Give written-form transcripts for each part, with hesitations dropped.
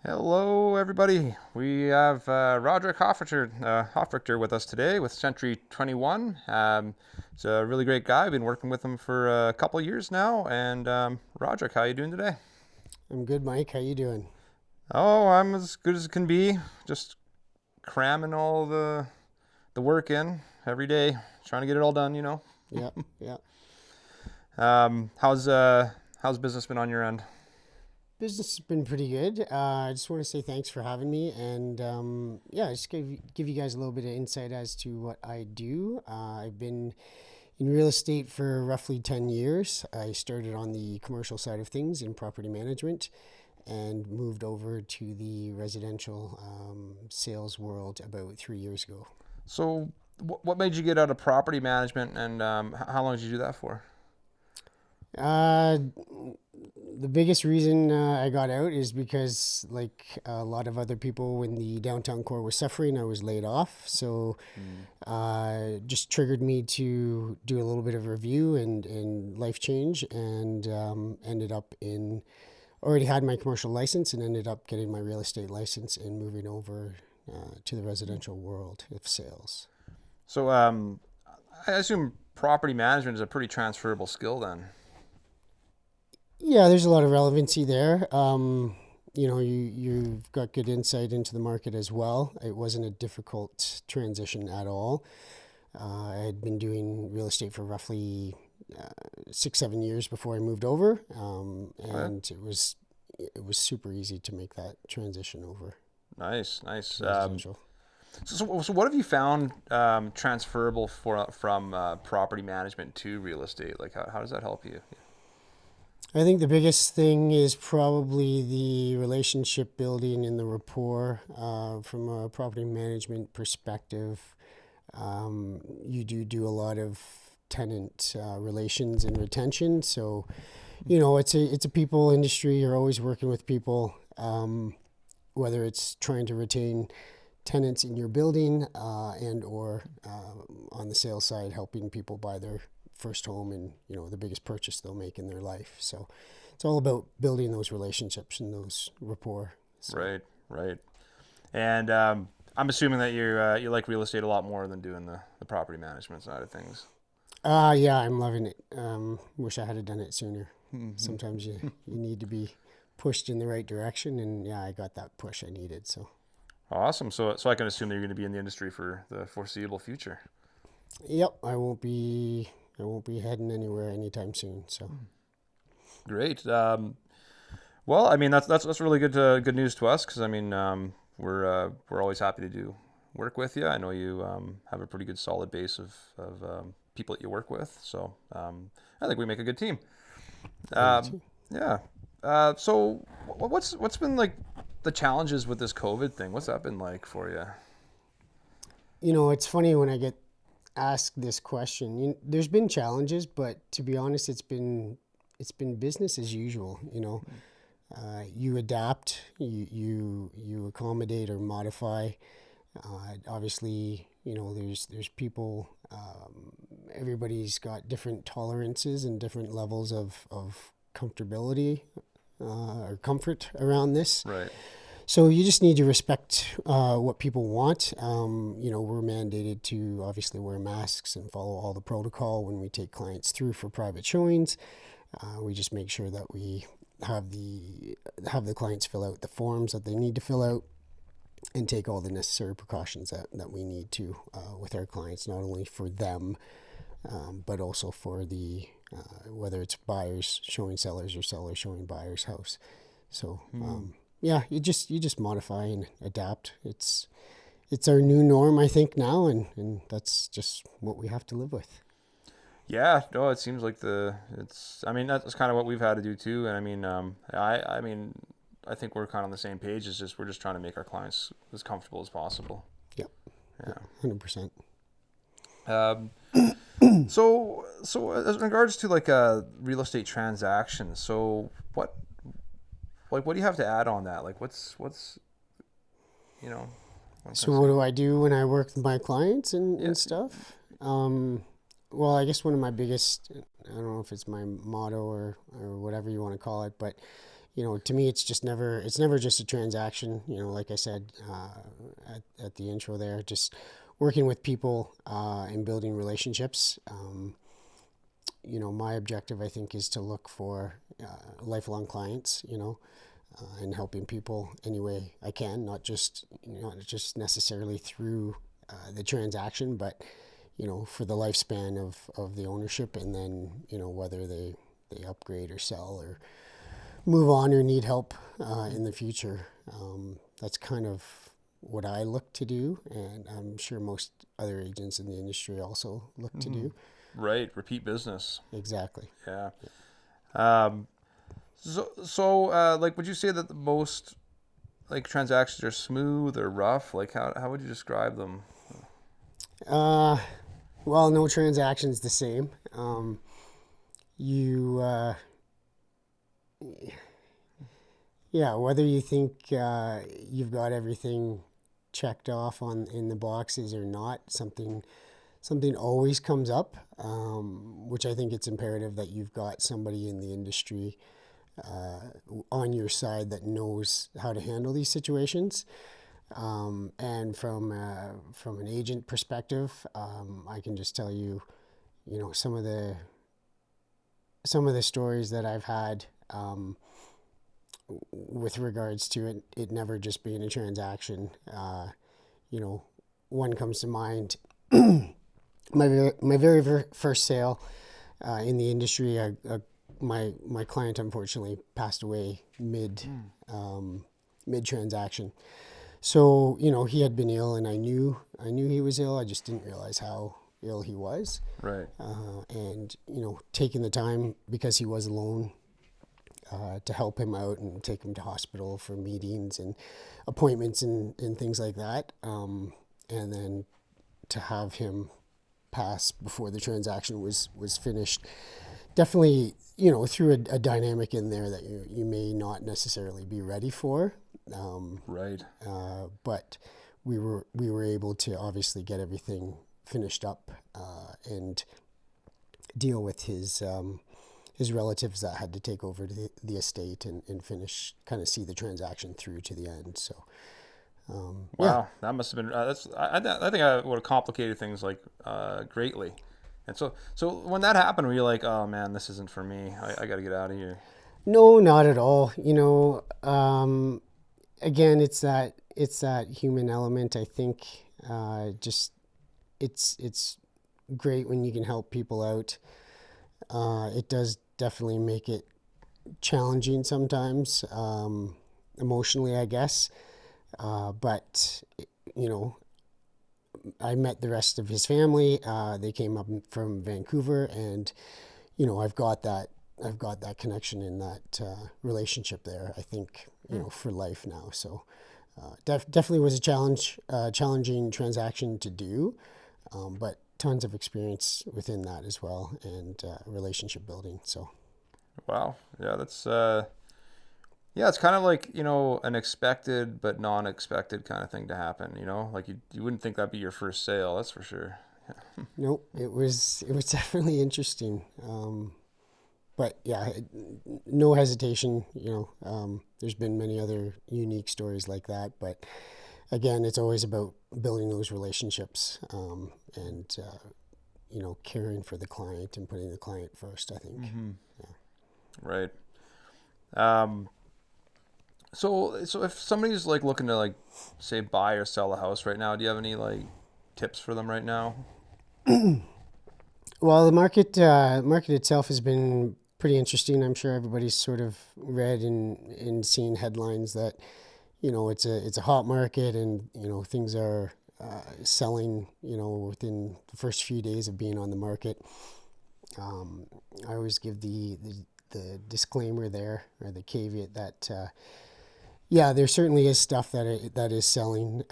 Hello, everybody. We have Roddrick Hofrichter with us today with Century 21. He's a really great guy. I've been working with him for a couple years now. And Roddrick, how you doing today? I'm good, Mike. How you doing? Oh, I'm as good as it can be. Just cramming all the work in every day, trying to get it all done. Yeah, yeah. How's business been on your end? Business has been pretty good. I just want to say thanks for having me, and yeah, just give you guys a little bit of insight as to what I do. I've been in real estate for roughly 10 years. I started on the commercial side of things in property management, and moved over to the residential sales world about 3 years ago. So, what made you get out of property management, and how long did you do that for? Uh, the biggest reason I got out is because, like a lot of other people, when the downtown core was suffering, I was laid off. So, Hmm. just triggered me to do a little bit of review and life change, and ended up in already had my commercial license and ended up getting my real estate license and moving over to the residential world of sales. So, I assume property management is a pretty transferable skill then. Yeah, there's a lot of relevancy there. You've got good insight into the market as well. It wasn't a difficult transition at all. I had been doing real estate for roughly 6, 7 years before I moved over, Okay. and it was super easy to make that transition over Nice, nice. to residential. So what have you found transferable from property management to real estate? Like, how does that help you? I think the biggest thing is probably the relationship building and the rapport from a property management perspective. You do a lot of tenant relations and retention. So, it's a people industry. You're always working with people, whether it's trying to retain tenants in your building and or on the sales side, helping people buy their first home and the biggest purchase they'll make in their life. So it's all about building those relationships and those rapport. So Right, right. And I'm assuming that you like real estate a lot more than doing the property management side of things. yeah, I'm loving it. Wish I had done it sooner. Hmm. Sometimes you need to be pushed in the right direction, and yeah, I got that push I needed. So Awesome. So I can assume that you're going to be in the industry for the foreseeable future. yep, I won't be heading anywhere anytime soon. So Great. Well, I mean that's really good news to us because I mean we're always happy to do work with you. I know you have a pretty good solid base of people that you work with, so I think we make a good team. I do Um, too. yeah. So what's been like the challenges with this COVID thing? What's that been like for you? It's funny when I get asked this question. There's been challenges, but to be honest, it's been business as usual. You adapt, you accommodate or modify. Obviously, there's people. Everybody's got different tolerances and different levels of comfortability or comfort around this. Right. So you just need to respect what people want. We're mandated to obviously wear masks and follow all the protocol when we take clients through for private showings. We just make sure that we have the clients fill out the forms that they need to fill out and take all the necessary precautions that we need to with our clients, not only for them, but also for the whether it's buyers showing sellers or sellers showing buyers house. So Hmm. yeah, you just modify and adapt. It's our new norm, I think, now, and that's just what we have to live with. Yeah, no, it seems like it's I mean that's kind of what we've had to do too. And I mean I mean I think we're kind of on the same page. It's just we're just trying to make our clients as comfortable as possible. Yep, Yeah. 100%. Um, so as regards to like a real estate transaction, so what do you have to add on that? Like what's you know what I'm trying So to what say? do I do when I work with my clients and, Yeah. and stuff? Well, I guess one of my biggest, I don't know if it's my motto or whatever you want to call it, but To me, it's never just a transaction. Like I said at the intro there, just working with people and building relationships. My objective, I think, is to look for lifelong clients. And helping people any way I can, not just necessarily through the transaction, but for the lifespan of the ownership, and then whether they upgrade or sell or move on or need help in the future. That's kind of what I look to do, and I'm sure most other agents in the industry also look to Hmm. do. Right, repeat business. Exactly. Yeah. Um, like, would you say that the most like transactions are smooth or rough? Like, how would you describe them? Uh, well, no transaction's the same. You, yeah, whether you think you've got everything checked off on in the boxes or not, something always comes up, which I think it's imperative that you've got somebody in the industry on your side that knows how to handle these situations. And from an agent perspective, I can just tell you, some of the stories that I've had with regards to it never just being a transaction. You know, One comes to mind. My very first sale in the industry, my client unfortunately passed away Mm. mid transaction. So he had been ill, and I knew he was ill. I just didn't realize how ill he was, Right. and taking the time because he was alone to help him out and take him to hospital for meetings and appointments and things like that, and then to have him pass before the transaction was finished. Definitely, threw a dynamic in there that you may not necessarily be ready for. Um, Right. but we were able to obviously get everything finished up and deal with his relatives that had to take over the estate and finish, kind of see the transaction through to the end. So yeah. Wow, that must have been I think I would have complicated things like greatly. And so when that happened, were you like, oh man, this isn't for me. I got to get out of here. No, not at all. Again, it's that human element. I think just it's great when you can help people out. It does definitely make it challenging sometimes, emotionally, I guess. But you know, I met the rest of his family. They came up from Vancouver, and I've got that connection in that relationship there. I think Hmm. for life now. So definitely was a challenging transaction to do, but tons of experience within that as well, and relationship building. So Wow. Yeah, that's yeah, it's kind of like, an expected but non-expected kind of thing to happen, Like you wouldn't think that'd be your first sale, that's for sure. nope, it was definitely interesting. But yeah, no hesitation. There's been many other unique stories like that, but again, it's always about building those relationships, and caring for the client and putting the client first, I think. Hmm. Yeah. Right. Um, so if somebody's like looking to like say buy or sell a house right now, do you have any like tips for them right now? Well, the market itself has been pretty interesting. I'm sure everybody's sort of read and seen headlines that it's a hot market, and things are selling within the first few days of being on the market. Um, I always give the disclaimer there, or the caveat, that yeah, there certainly is stuff that is selling.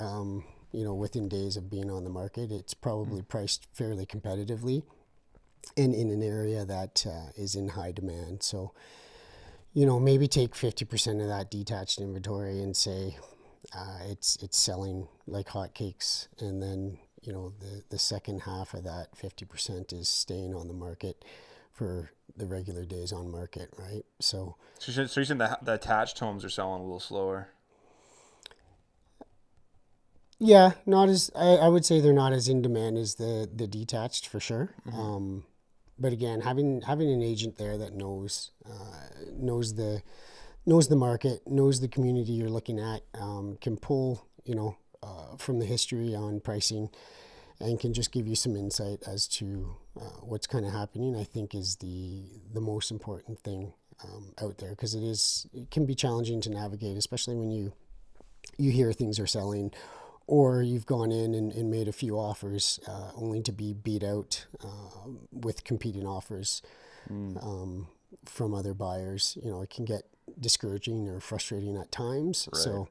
Within days of being on the market, it's Hmm. probably priced fairly competitively and in an area that is in high demand. So maybe take 50% of that detached inventory and say it's selling like hotcakes, and then the second half of that 50% is staying on the market for the regular days on market, right? So you're saying the attached homes are selling a little slower. yeah, not as I would say they're not as in demand as the detached for sure. Mm-hmm. But again, having an agent there that knows the market, knows the community you're looking at, can pull from the history on pricing, and can just give you some insight as to what's kind of happening. I think is the most important thing out there, because it can be challenging to navigate, especially when you hear things are selling, or you've gone in and made a few offers only to be beat out with competing offers Mm, from other buyers. It can get discouraging or frustrating at times. right. So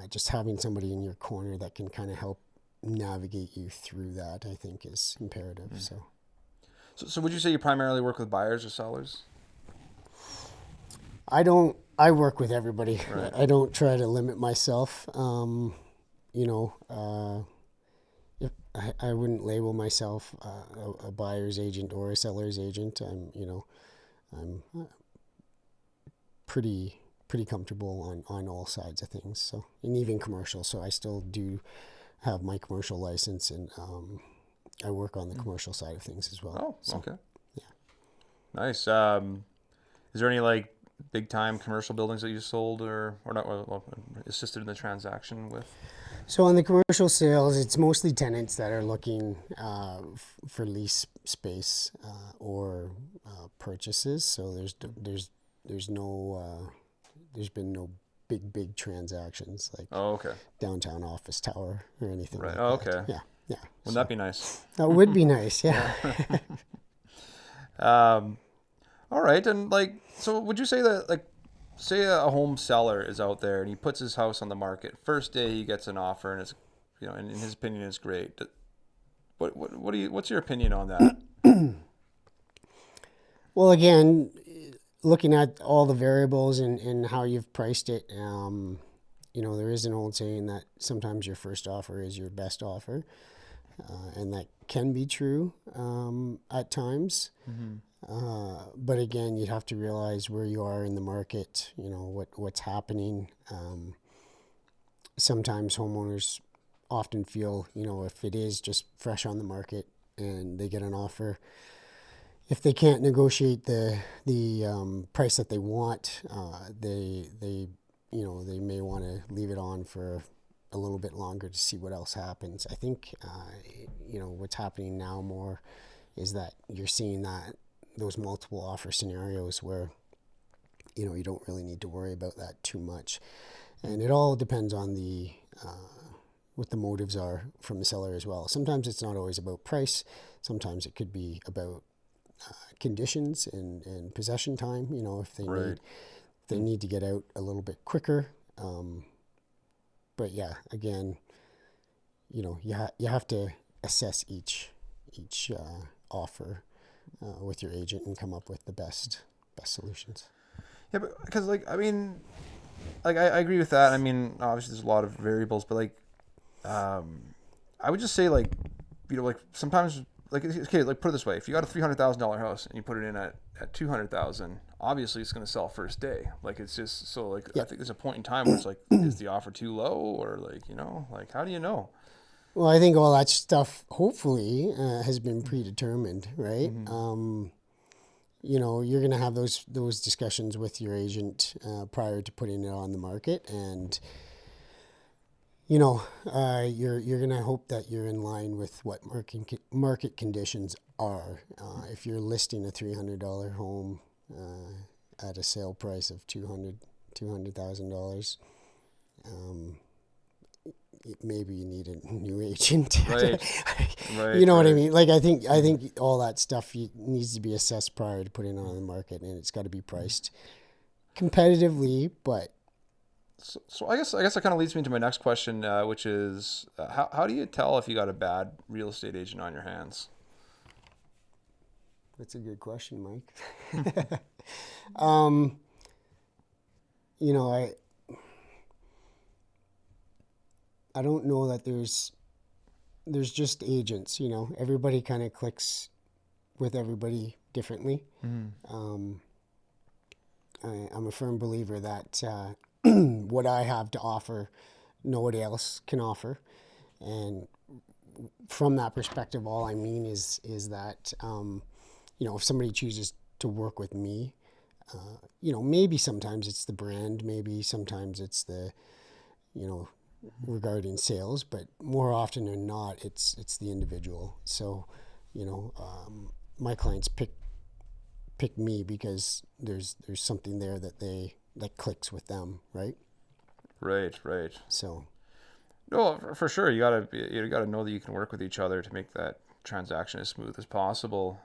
just having somebody in your corner that can kind of help navigate you through that, I think, is imperative. Mm. So So would you say you primarily work with buyers or sellers? I work with everybody. Right. I don't try to limit myself. You know, if I wouldn't label myself a buyer's agent or a seller's agent. I'm pretty comfortable on all sides of things. So, and even commercial. So I still do have my commercial license, and I work on the Mm. commercial side of things as well. Oh, So okay. yeah. Nice. Is there any like big time commercial buildings that you sold or not assisted in the transaction with? So on the commercial sales, it's mostly tenants that are looking for lease space or purchases. So there's no there's been no big transactions like Oh, okay. downtown office tower or anything Right. like Oh, that. okay. Yeah, yeah. Wouldn't that So be nice? that would be nice. Yeah. Yeah. Um, all right. And like, so would you say that like, say a home seller is out there and he puts his house on the market. First day he gets an offer and it's, in his opinion, it's great. What's your opinion on that? Well, again, looking at all the variables and how you've priced it, there is an old saying that sometimes your first offer is your best offer, and that can be true at times. Mm-hmm. But again, you'd have to realize where you are in the market. What's happening. Sometimes homeowners often feel, if it is just fresh on the market and they get an offer, if they can't negotiate the price that they want, they may want to leave it on for a little bit longer to see what else happens. I think what's happening now more is that you're seeing that those multiple offer scenarios where you don't really need to worry about that too much, and it all depends on the what the motives are from the seller as well. Sometimes it's not always about price. Sometimes it could be about conditions and possession time. If they Right. need to get out a little bit quicker. But yeah, again, you have to assess each offer with your agent and come up with the best solutions. Yeah, but because like I mean, like I agree with that. I mean, obviously there's a lot of variables, but like, I would just say like, like sometimes like okay, like put it this way: if you got a $300,000 house and you put it in at 200,000, obviously it's going to sell first day. Like it's just so like I Yeah. think there's a point in time where it's like, is the offer too low or like like how do you know? Well, I think all that stuff hopefully has been predetermined, right? Mm-hmm. You're going to have those discussions with your agent prior to putting it on the market, and you're going to hope that you're in line with what market conditions are. If you're listing a $300 home at a sale price of $200,000, maybe you need a new agent. Right, You right, know what I right. mean? Like I think Mm-hmm. all that stuff needs to be assessed prior to putting it on the market, and it's got to be priced competitively. But So I guess that kind of leads me to my next question, which is how do you tell if you got a bad real estate agent on your hands? that's a good question, Mike. um, you know, I don't know that there's just agents. Everybody kind of clicks with everybody differently. Mm-hmm. I'm a firm believer that what I have to offer, nobody else can offer. And from that perspective, all I mean is that if somebody chooses to work with me, maybe sometimes it's the brand, maybe sometimes it's the you know regarding sales, but more often than not, it's the individual. So, my clients pick me because there's something there that clicks with them, right? Right, right. So No, for sure. You gotta know that you can work with each other to make that transaction as smooth as possible.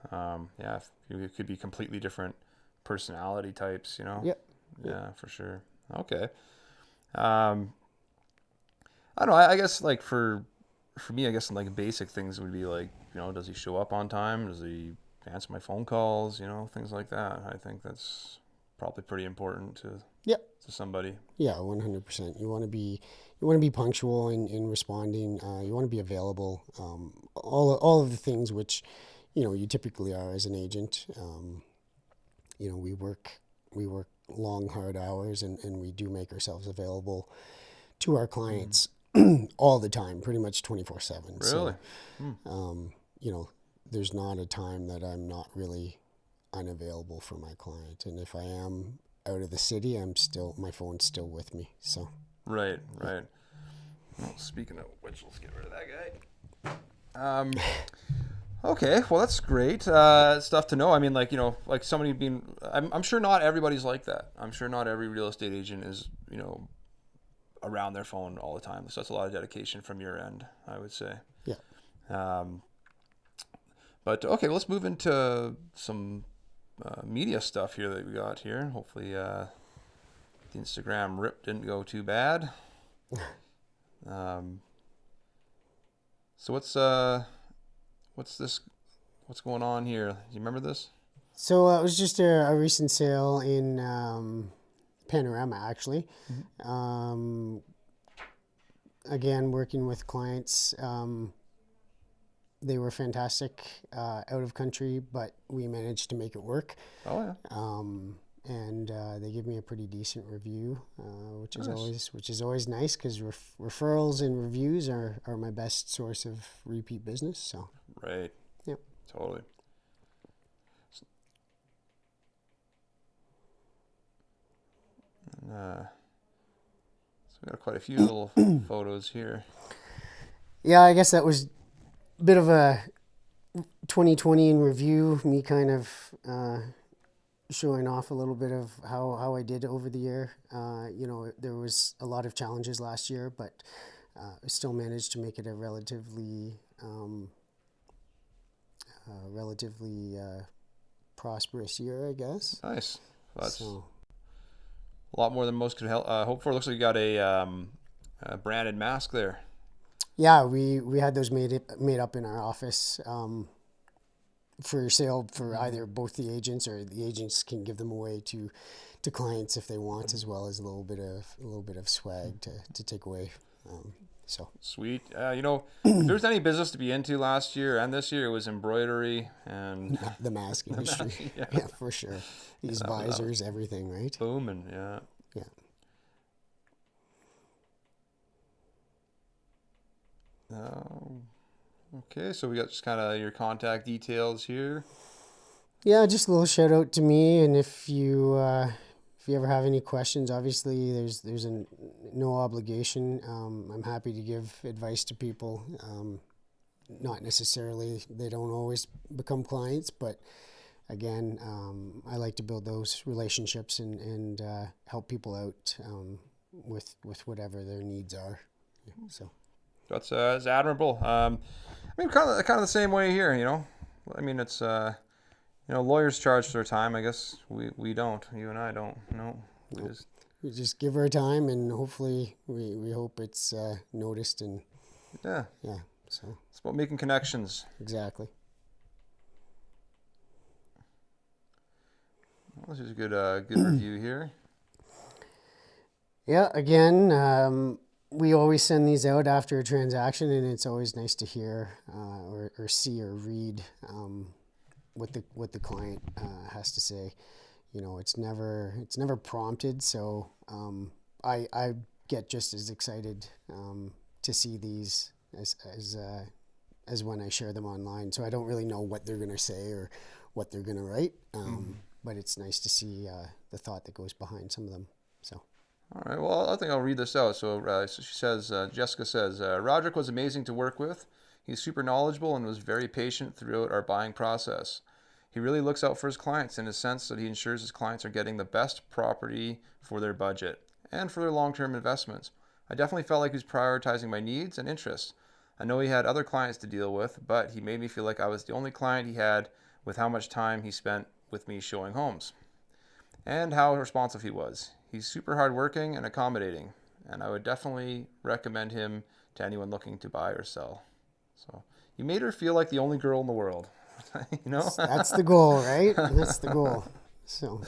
Yeah, it could be completely different personality types. yeah, yeah. Yeah, for sure. Okay. Um, I don't know. I guess like for me, I guess like basic things would be like, does he show up on time? Does he answer my phone calls? Things like that. I think that's probably pretty important Yeah, to somebody. yeah, 100%. You want to be punctual in responding. You want to be available. All of the things which, you typically are as an agent. We work long, hard hours, and we do make ourselves available to our Mm. clients all the time, pretty much 24/7. Really? So, Hmm. um, you know, there's not a time that I'm not really unavailable for my client. And if I am out of the city, my phone's still with me. So, Right, yeah. right. Well, speaking of which, let's get rid of that guy. Okay, well that's great stuff to know. I mean, like like somebody being, I'm sure not everybody's like that. I'm sure not every real estate agent is around their phone all the time. So that's a lot of dedication from your end, I would say. Yeah. Um, but okay, let's move into some media stuff here that we got here. Hopefully, the Instagram rip didn't go too bad. Um, so what's this? What's going on here? Do you remember this? So it was just a recent sale in Panorama, actually. Mm-hmm. Um, again, working with clients. They were fantastic out of country, but we managed to make it work. Oh yeah, And they give me a pretty decent review, nice. which is always nice because referrals and reviews are my best source of repeat business. So Right, yeah, totally. So we got quite a few little photos here. yeah. I guess that was a bit of a 2020 in review. Me kind of showing off a little bit of how I did over the year. There was a lot of challenges last year, but I still managed to make it a relatively prosperous year, I guess. Nice. Well, that's So a lot more than most could hope for. Looks like you got a branded mask there. yeah, we had those made up in our office for sale for Mm-hmm. either both the agents, or the agents can give them away to clients if they want, as well as a little bit of swag to take away. So Sweet. If there's any business to be into last year and this year, it was embroidery and the mask the industry, mask. Yeah, yeah, for sure. yeah, These that was visors, everything, right? booming. Yeah. Yeah. Um, okay, so we got just kind of your contact details here. Yeah, just a little shout out to me, and if you ever have any questions, obviously there's no obligation. I'm happy to give advice to people. Not necessarily, they don't always become clients, but again, I like to build those relationships and help people out with whatever their needs are. Yeah, so That's admirable. I mean, kind of the same way here. I mean, it's lawyers charge for their time. I guess we don't. You and I don't. No, we nope. just We just give our time, and hopefully we hope it's noticed, and yeah. yeah, so It's about making connections. exactly. Well, this is a good review here. Yeah, again, we always send these out after a transaction, and it's always nice to hear or see or read what the client has to say. It's never prompted. So I get just as excited to see these as when I share them online. So I don't really know what they're gonna say or what they're gonna write. But it's nice to see the thought that goes behind some of them. So. All right. Well, I think I'll read this out. So she says, Jessica says, Roddrick was amazing to work with. He's super knowledgeable and was very patient throughout our buying process. He really looks out for his clients in a sense that he ensures his clients are getting the best property for their budget and for their long-term investments. I definitely felt like he was prioritizing my needs and interests. I know he had other clients to deal with, but he made me feel like I was the only client he had with how much time he spent with me showing homes and how responsive he was. He's super hardworking and accommodating, and I would definitely recommend him to anyone looking to buy or sell. So you made her feel like the only girl in the world, you know? That's the goal, right? That's the goal. So.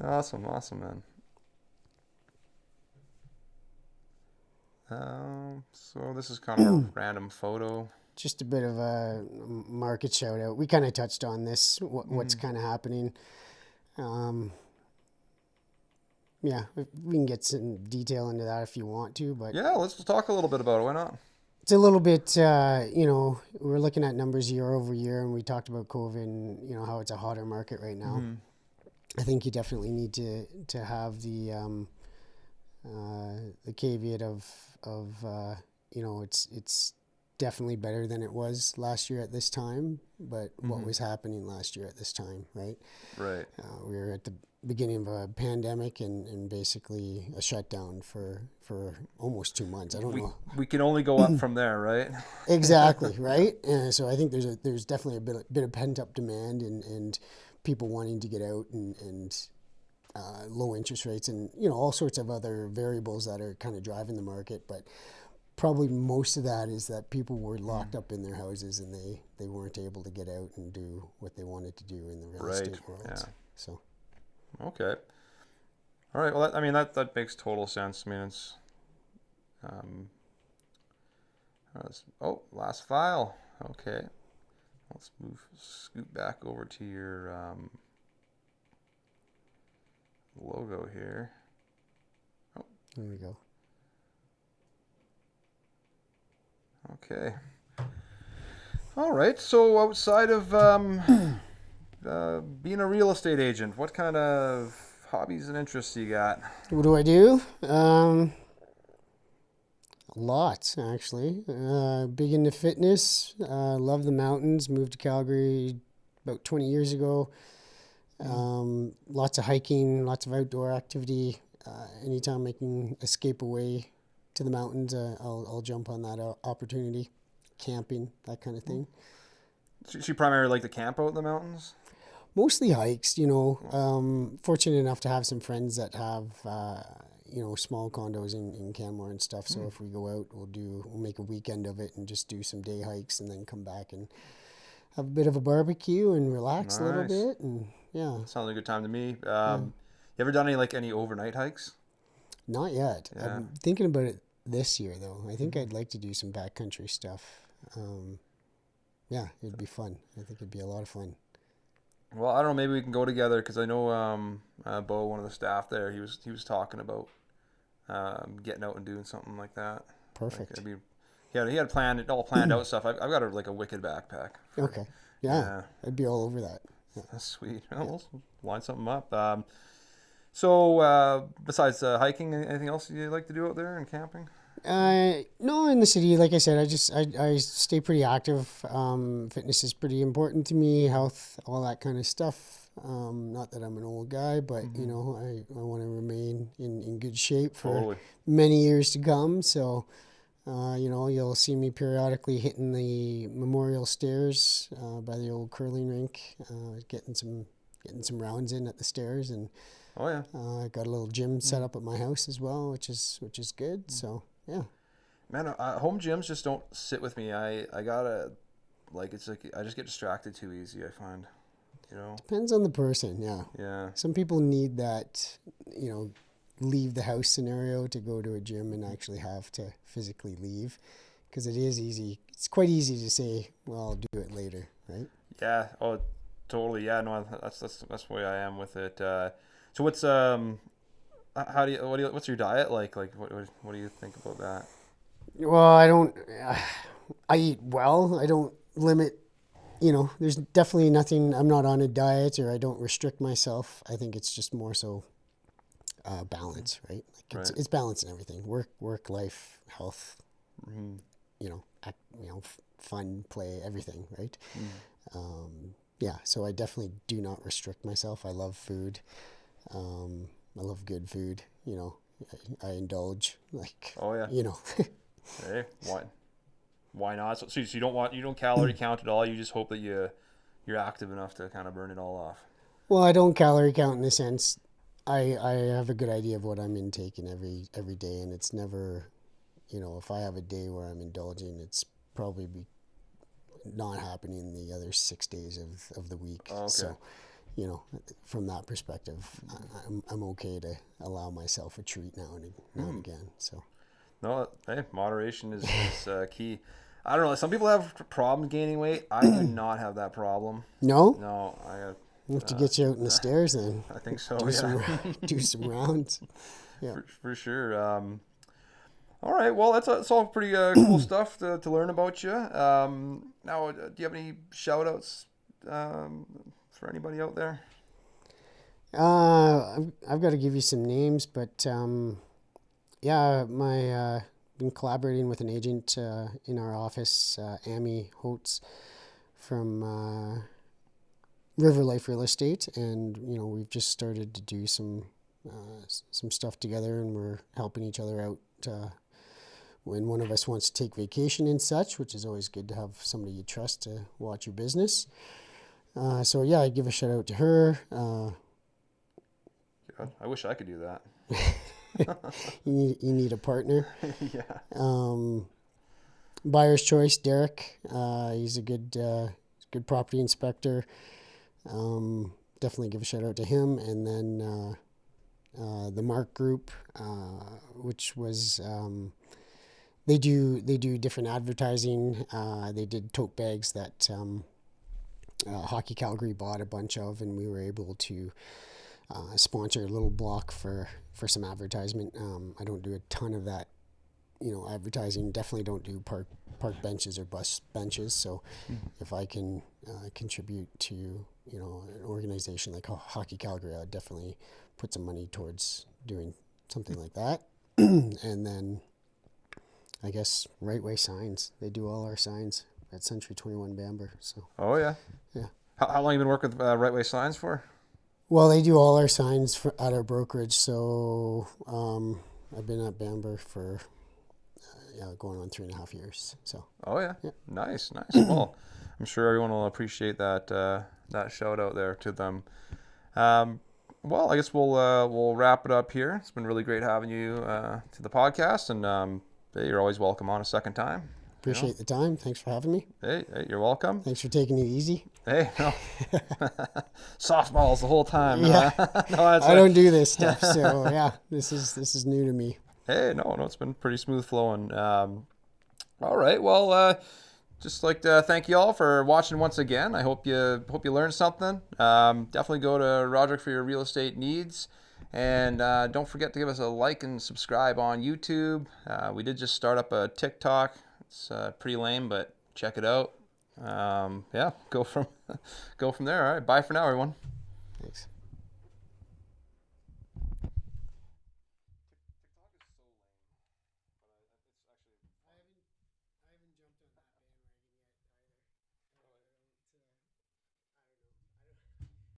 Awesome, awesome, man. So this is kind of a random photo. Just a bit of a market shout out. We kind of touched on this, what's kind of happening. Yeah, we can get some detail into that if you want to, but Yeah, let's talk a little bit about it. Why not? it's a little bit, we're looking at numbers year over year, and we talked about COVID and, how it's a hotter market right now. I think you definitely need to have the caveat of it's definitely better than it was last year at this time, but what was happening last year at this time, right? Right. We were at the beginning of a pandemic and basically a shutdown for almost 2 months. I don't know. We can only go up from there, right? Exactly, right? So I think there's definitely a bit of pent up demand and people wanting to get out and low interest rates and all sorts of other variables that are kind of driving the market, but probably most of that is that people were locked up in their houses and they weren't able to get out and do what they wanted to do in the real estate world. Yeah. So. Okay. All right. Well, that makes total sense. I mean, it's last file. Okay. Let's scoot back over to your logo here. Oh, there we go. Okay. All right. So outside of being a real estate agent, what kind of hobbies and interests you got? What do I do? Lots, actually. Big into fitness. Love the mountains. Moved to Calgary about 20 years ago. Lots of hiking, lots of outdoor activity. Anytime I can escape away to the mountains, I'll jump on that opportunity. Camping, that kind of thing. So you primarily like to camp out in the mountains? Mostly hikes, fortunate enough to have some friends that have, small condos in Canmore and stuff. So if we go out, we'll make a weekend of it and just do some day hikes and then come back and have a bit of a barbecue and relax a little bit. And yeah. Sounds like a good time to me. You ever done any overnight hikes? Not yet. Yeah. I'm thinking about it this year though. I think I'd like to do some backcountry stuff. Yeah, it'd be fun. I think it'd be a lot of fun. Well, I don't know. Maybe we can go together because I know Bo, one of the staff there, he was talking about getting out and doing something like that. Perfect. He had planned it all planned out stuff. I've got a wicked backpack. Okay. Yeah, I'd be all over that. Yeah. That's sweet. Well, we'll line something up. So besides hiking, anything else you like to do out there and camping? No, in the city, like I said, I stay pretty active. Fitness is pretty important to me, health, all that kind of stuff. Not that I'm an old guy, but I want to remain in good shape for many years to come. So, you'll see me periodically hitting the memorial stairs by the old curling rink, getting some rounds in at the stairs, and oh yeah, I got a little gym set up at my house as well, which is good. So. Yeah. Man, home gyms just don't sit with me. I gotta, it's like I just get distracted too easy, I find, Depends on the person, yeah. Yeah. Some people need that, leave the house scenario to go to a gym and actually have to physically leave. Because it is easy. It's quite easy to say, well, I'll do it later, right? Yeah. Oh, Totally. Yeah. No, that's the way I am with it. So what's how do you what's your diet like? Like what do you think about that? Well, I don't. I eat well. I don't limit. There's definitely nothing. I'm not on a diet, or I don't restrict myself. I think it's just more so balance, right? Like Right. it's balance in everything. Work, life, health. Mm-hmm. Fun, play, everything, right? Mm. Yeah. So I definitely do not restrict myself. I love food. I love good food. I indulge. Like, Oh yeah. you know. Hey, why not? So you don't you don't calorie count at all. You just hope that you're active enough to kind of burn it all off. Well, I don't calorie count in the sense I have a good idea of what I'm intaking every day, and it's never, if I have a day where I'm indulging, it's probably not happening the other 6 days of the week. Oh, okay. So, you know, from that perspective, I'm okay to allow myself a treat now and Hmm. again. So, No, hey, moderation is key. I don't know. Some people have problems gaining weight. I do not have that problem. no, No, I have to uh, get you out in the stairs then. I think so. Do Yeah, some do some rounds. Yeah. for sure. All right. Well, that's all pretty cool stuff to learn about you. Now, do you have any shout outs for anybody out there? I've got to give you some names, but yeah, my been collaborating with an agent in our office, Amy Holtz from River Life Real Estate, and we've just started to do some stuff together, and we're helping each other out when one of us wants to take vacation and such, which is always good to have somebody you trust to watch your business. So yeah, I give a shout out to her. God, I wish I could do that. You need a partner. Yeah. Um, Buyer's choice, Derek. He's a good property inspector. Definitely give a shout out to him. And then the Mark Group, which was they do different advertising. They did tote bags that Hockey Calgary bought a bunch of, and we were able to sponsor a little block for some advertisement. I don't do a ton of that, advertising. Definitely don't do park benches or bus benches. So if I can contribute to an organization like Hockey Calgary, I'd definitely put some money towards doing something like that. And then I guess Right Way Signs. They do all our signs at Century 21 Bamber. So Oh yeah. yeah. How long you been working with Right Way Signs for? Well, they do all our signs at our brokerage. So I've been at Bamber for yeah, going on 3.5 years. So Oh yeah. yeah. Nice, nice. Well, I'm sure everyone will appreciate that shout out there to them. Um, well, I guess we'll wrap it up here. It's been really great having you to the podcast, and hey, you're always welcome on a second time. You know, Appreciate the time. Thanks for having me. hey, you're welcome. Thanks for taking it easy. Hey, no, softballs the whole time. Yeah, No, that's I don't do this stuff, so yeah, this is new to me. hey, no, it's been pretty smooth flowing. All right, well, just like to thank you all for watching once again. I hope you learned something. Definitely go to Roddrick for your real estate needs, and don't forget to give us a like and subscribe on YouTube. We did just start up a TikTok. It's pretty lame, but check it out. Yeah, go from go from there. All right, bye for now, everyone. Thanks.